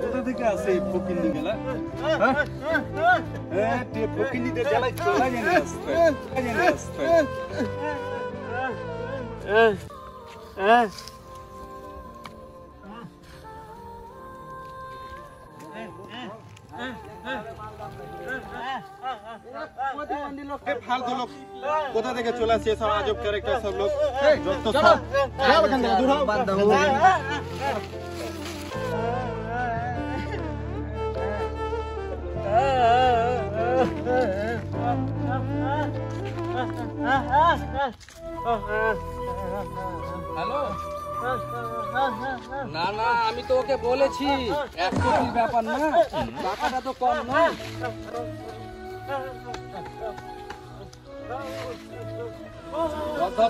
কোথা থেকে আসে ফকিন্নি গেলা? হ্যাঁ ফকিন্নিতে জ্বালাই চলা জানে আসতে ফালতু লোক কোথা থেকে চলে আসছে সব আজব ক্যারেক্টার সব লোক যত সব এখান থেকে দূর হও বাদ দাও হ্যালো না না আমি তো ওকে বলেছি 1 কোটির ব্যাপার না টাকাটা তো কম না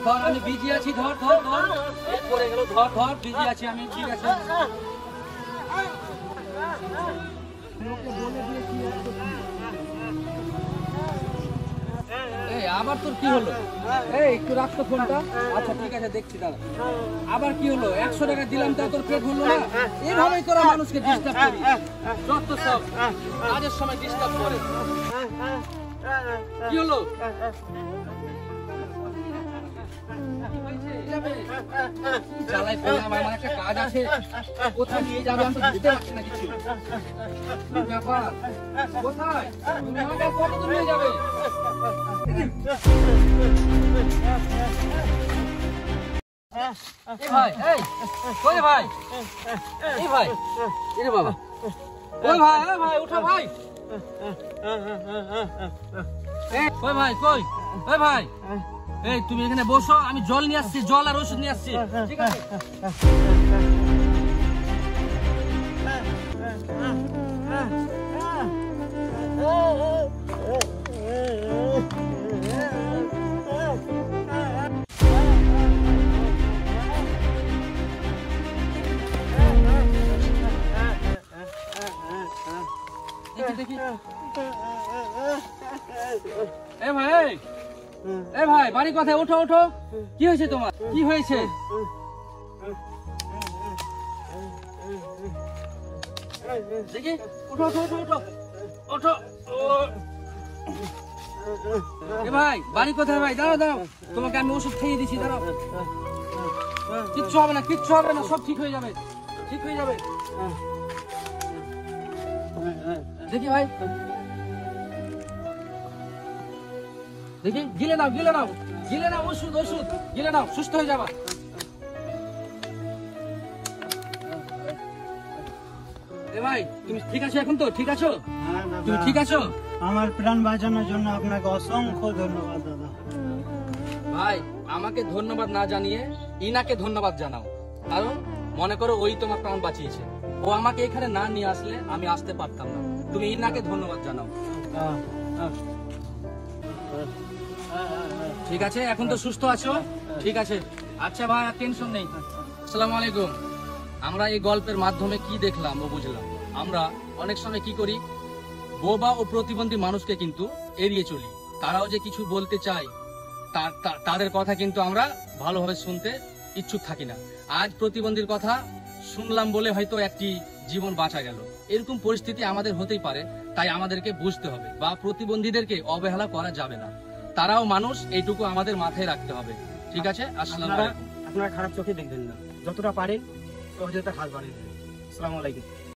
ধর আমি বিজি আছি ধর পড়ে গেল ধর বিজি আছি আমি ঠিক আছে আবার তোর কি হলো একটু রাখতো ফোনটা আচ্ছা ঠিক আছে দেখছি দাদা আবার কি হলো 100 টাকা দিলাম তা তোর পেট ভরলো না এইভাবেই তোরা মানুষকে ডিস্টার্ব করি যত সব কাজের সময় ডিস্টার্ব করে কি হলো চালাই ফেললাম আমার একটা কাজ আছে কোথায় নিয়ে যাবে আমি বুঝতে পারছি না কিছু ব্যাপার কোথায় তুমি আমাকে কতদূর নিয়ে যাবে ভাই কই ভাই ভাই এরে বাবা কই ভাই উঠো ভাই কই ভাই কই ভাই তুমি এখানে বসো আমি জল নিয়ে আসছি জল আর ওষুধ নিয়ে আসছি ঠিক আছে দেখি ভাই বাড়ি কোথায় ওঠো কি হয়েছে তোমার কি হয়েছে দেখি ওঠো ভাই বাড়ি কোথায় ভাই দাঁড়াও তোমাকে আমি ওষুধ খেয়ে দিচ্ছি দাঁড়াও কিচ্ছু হবে না সব ঠিক হয়ে যাবে দেখি ভাই দেখি গিলে নাও ওষুধ গিলে নাও সুস্থ হয়ে যাবা ভাই তুমি ঠিক আছো এখন তো ঠিক আছো তুমি ঠিক আছো আমার প্রাণ বাঁচানোর জন্য আপনাকে অসংখ্য ধন্যবাদ দাদা ভাই আমাকে ধন্যবাদ না জানিয়ে ইনাকে ধন্যবাদ জানাও কারণ মনে করো ওই তোমার প্রাণ বাঁচিয়েছে ও আমাকে এখানে না নিয়ে আসলে আমি আসতে পারতাম না তুমি ইনাকে ধন্যবাদ জানাও ঠিক আছে এখন তো সুস্থ আছো ঠিক আছে আচ্ছা ভাই আর টেনশন নেই আসসালামু আলাইকুম আমরা এই গল্পের মাধ্যমে কি দেখলাম ও বুঝলাম আমরা অনেক সময় কি করি বোবা ও প্রতিবন্ধী মানুষকে কিন্তু এড়িয়ে চলি তারাও যে কিছু বলতে চায় তাদের কথা কিন্তু আমরা ভালোভাবে শুনতে ইচ্ছুক থাকি না আজ প্রতিবন্ধীর কথা শুনলাম বলে হয়তো একটি জীবন বাঁচা গেল এরকম পরিস্থিতি আমাদের হতেই পারে তাই আমাদেরকে বুঝতে হবে বা প্রতিবন্ধীদেরকে অবহেলা করা যাবে না তারাও মানুষ এইটুকু আমাদের মাথায় রাখতে হবে ঠিক আছে আসসালামু আলাইকুম আপনারা খারাপ চোখে দেখবেন না যতটা পারেন সহযোগিতা হাত বাড়িয়ে দেবেন আসসালামু আলাইকুম